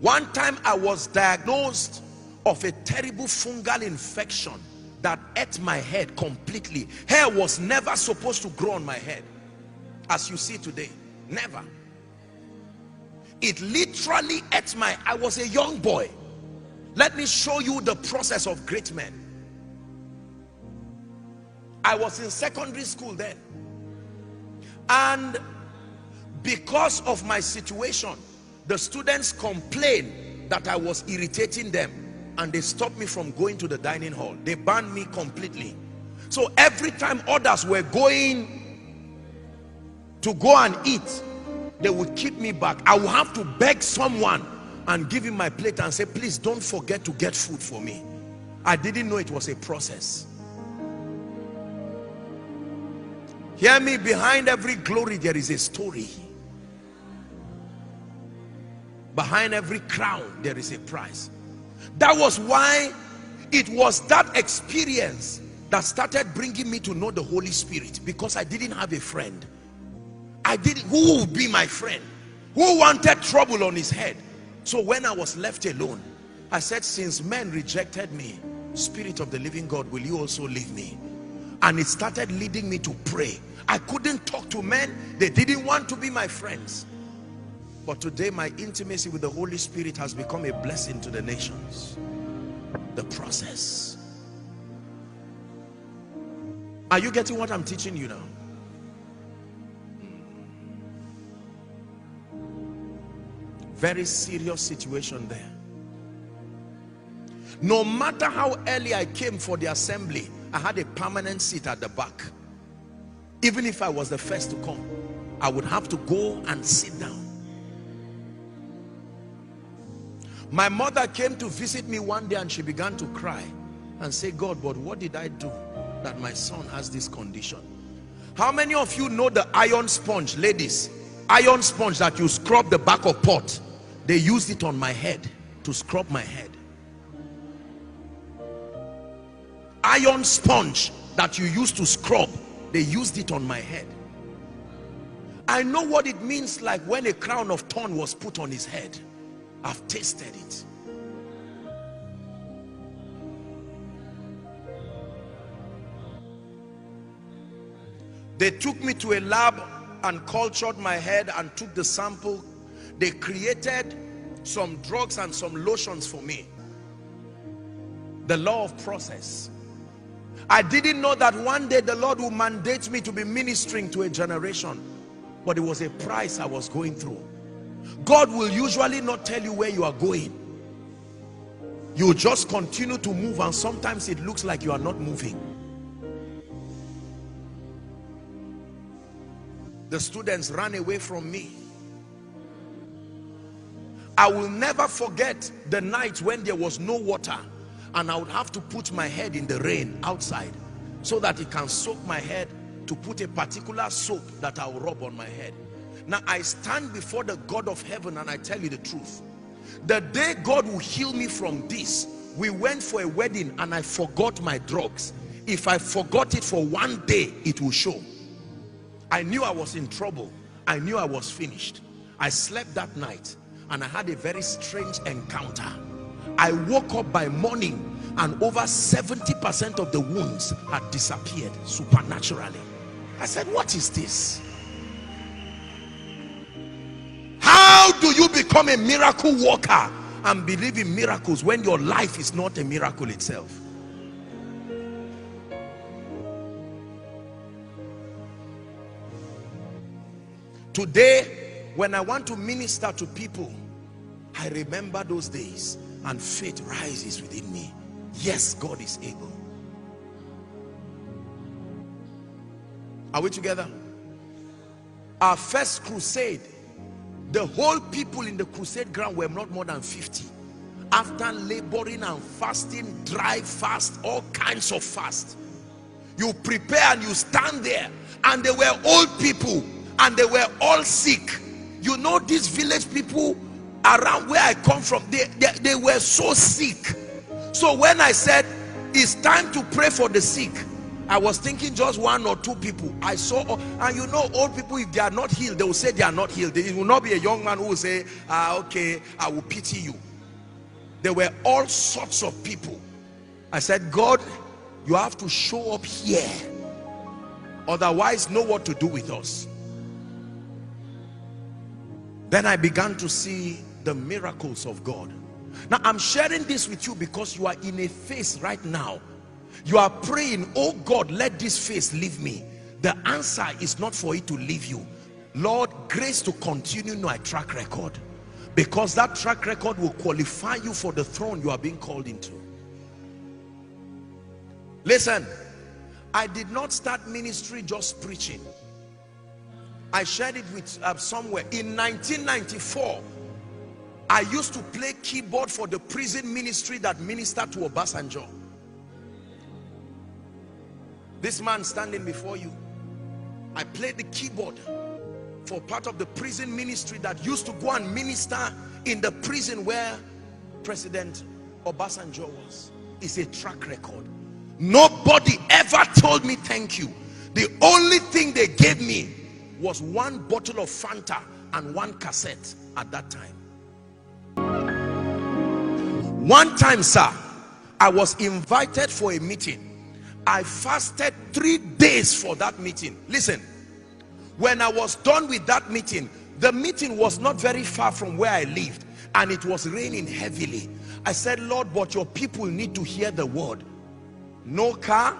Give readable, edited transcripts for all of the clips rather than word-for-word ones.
One time I was diagnosed of a terrible fungal infection that ate my head completely. Hair was never supposed to grow on my head, as you see today. Never. It literally ate I was a young boy. Let me show you the process of great men. I was in secondary school then, and because of my situation, the students complained that I was irritating them, and they stopped me from going to the dining hall. They banned me completely. So every time others were going to go and eat, they would keep me back. I would have to beg someone and give him my plate and say, please don't forget to get food for me. I didn't know it was a process. Hear me, behind every glory there is a story. Behind every crown there is a prize. That was why it was that experience that started bringing me to know the Holy Spirit, because I didn't have a friend. Who would be my friend? Who wanted trouble on his head? So when I was left alone, I said, since men rejected me, Spirit of the living God, will you also leave me? And it started leading me to pray. I couldn't talk to men. They didn't want to be my friends. But today my intimacy with the Holy Spirit has become a blessing to the nations. The process. Are you getting what I'm teaching you now? Very serious situation there. No matter how early I came for the assembly, I had a permanent seat at the back. Even if I was the first to come, I would have to go and sit down. My mother came to visit me one day and she began to cry and say, God, but what did I do that my son has this condition? How many of you know the iron sponge, ladies? Iron sponge that you scrub the back of pot. They used it on my head to scrub my head. Iron sponge that you used to scrub, they used it on my head. I know what it means like when a crown of thorn was put on his head. I've tasted it. They took me to a lab and cultured my head and took the sample. They created some drugs and some lotions for me. The law of process. I didn't know that one day the Lord will mandate me to be ministering to a generation, but it was a price I was going through. God will usually not tell you where you are going. You just continue to move, and sometimes it looks like you are not moving. The students ran away from me. I will never forget the night when there was no water and I would have to put my head in the rain outside so that it can soak my head, to put a particular soap that I will rub on my head. Now I stand before the God of heaven and I tell you the truth. The day God will heal me from this, we went for a wedding and I forgot my drugs. If I forgot it for one day, it will show. I knew I was in trouble. I knew I was finished. I slept that night and I had a very strange encounter. I woke up by morning and over 70% of the wounds had disappeared supernaturally. I said, what is this? How do you become a miracle worker and believe in miracles when your life is not a miracle itself? Today, when I want to minister to people, I remember those days and faith rises within me. Yes, God is able. Are we together? Our first crusade, the whole people in the crusade ground were not more than 50. After laboring and fasting, dry fast, all kinds of fast, you prepare and you stand there, and they were old people and they were all sick. You know, these village people around where I come from, they were so sick. So when I said it's time to pray for the sick, I was thinking just 1 or 2 people. I saw, and you know, old people, if they are not healed, they will say they are not healed. It will not be a young man who will say, okay, I will pity you. There were all sorts of people. I said, God, you have to show up here. Otherwise, know what to do with us. Then I began to see the miracles of God. Now, I'm sharing this with you because you are in a phase right now. You are praying, oh God, let this phase leave me. The answer is not for it to leave you. Lord, grace to continue my track record, because that track record will qualify you for the throne you are being called into. Listen, I did not start ministry just preaching. I shared it with somewhere. In 1994, I used to play keyboard for the prison ministry that ministered to Obasanjo. This man standing before you, I played the keyboard for part of the prison ministry that used to go and minister in the prison where President Obasanjo was. It's a track record. Nobody ever told me thank you. The only thing they gave me was 1 bottle of Fanta and 1 cassette at that time. One time, sir, I was invited for a meeting. I fasted 3 days for that meeting. Listen, when I was done with that meeting, the meeting was not very far from where I lived, and it was raining heavily. I said, Lord, but your people need to hear the word. No car,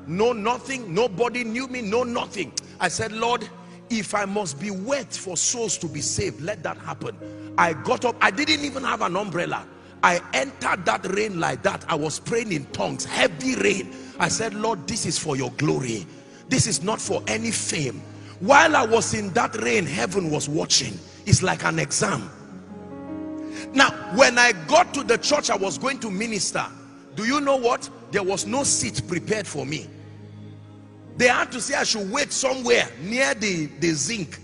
no nothing, nobody knew me, no nothing. I said, Lord, if I must be wet for souls to be saved, let that happen. I got up. I didn't even have an umbrella. I entered that rain like that. I was praying in tongues, heavy rain. I said, Lord, this is for your glory. This is not for any fame. While I was in that rain, heaven was watching. It's like an exam. Now, when I got to the church I was going to minister, do you know what? There was no seat prepared for me. They had to say I should wait somewhere near the zinc.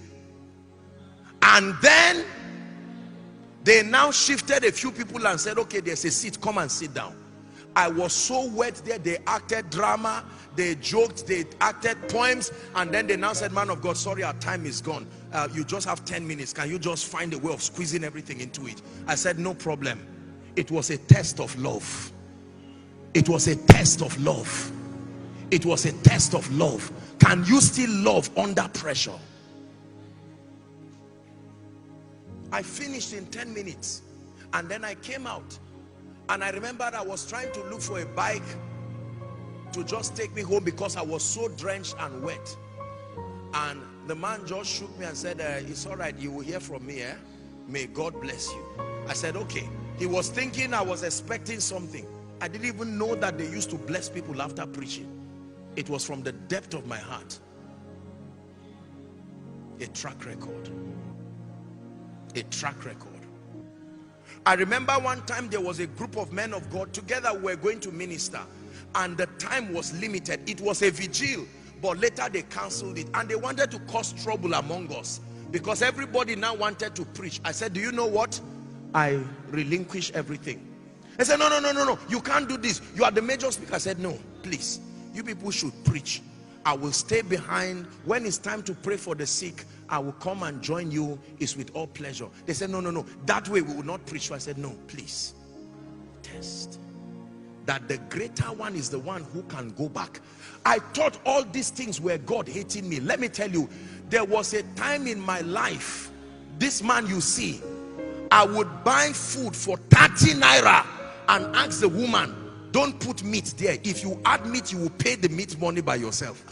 And then they now shifted a few people and said, okay, there's a seat, come and sit down. I was so wet there. They acted drama, they joked, they acted poems, and then they now said, man of God, sorry, our time is gone. You just have 10 minutes. Can you just find a way of squeezing everything into it? I said, no problem. It was a test of love. It was a test of love. It was a test of love. Can you still love under pressure? I finished in 10 minutes, and then I came out. And I remembered I was trying to look for a bike to just take me home because I was so drenched and wet. And the man just shook me and said, it's all right, you will hear from me. May God bless you. I said, okay. He was thinking I was expecting something. I didn't even know that they used to bless people after preaching. It was from the depth of my heart. A track record. A track record. I remember one time there was a group of men of God together. We were going to minister, and the time was limited. It was a vigil, but later they canceled it, and they wanted to cause trouble among us because everybody now wanted to preach. I said, do you know what? I relinquish everything. They said, no, you can't do this. You are the major speaker. I said, no, please, you people should preach. I will stay behind. When it's time to pray for the sick, I will come and join you. It's with all pleasure. They said, no, that way we will not preach. So I said, no, please. Test. That the greater one is the one who can go back. I thought all these things were God hating me. Let me tell you, there was a time in my life, this man you see, I would buy food for 30 naira and ask the woman, don't put meat there. If you add meat, you will pay the meat money by yourself.